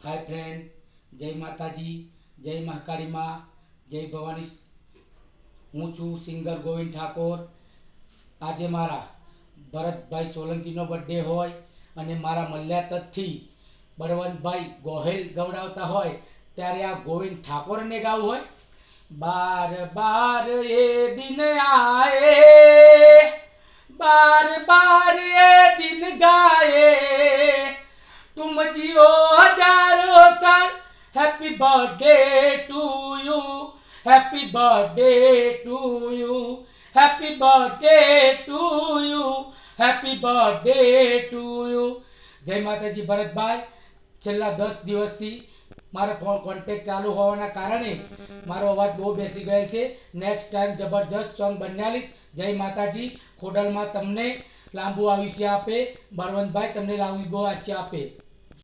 Hi friend, जय माताजी, जय महाकाली माँ, जय भवानी। हूँ छू सिंगर गोविंद ठाकोर। आज मारा भरतभाई सोलंकीनो बर्थडे होय अने मारा मल्या तथी बळवंतभाई गोहेल गवડાવતા હોય ત્યારે આ ગોવિંદ ઠાકોરને ગાવું હોય। बार बार ये दिन आए, बार बार ये दिन गाए, तुम जियो हजारों साल। Happy birthday to you, happy birthday to you, happy birthday to you, happy birthday to you. जय माताजी। भरतभाई, छेल्ला 10 દિવસથી मारो कॉन्टेक्ट चालू होवाना कारणे मारो अवाज बहुत बेसी गयेल छे। नेक्स्ट टाइम जबरदस्त सॉन्ग बनावीश। जय माताजी। खोडल में तमने लांबू आयुष्य आपे, बळवंतभाई तमने लांबू आयुष्य आपे।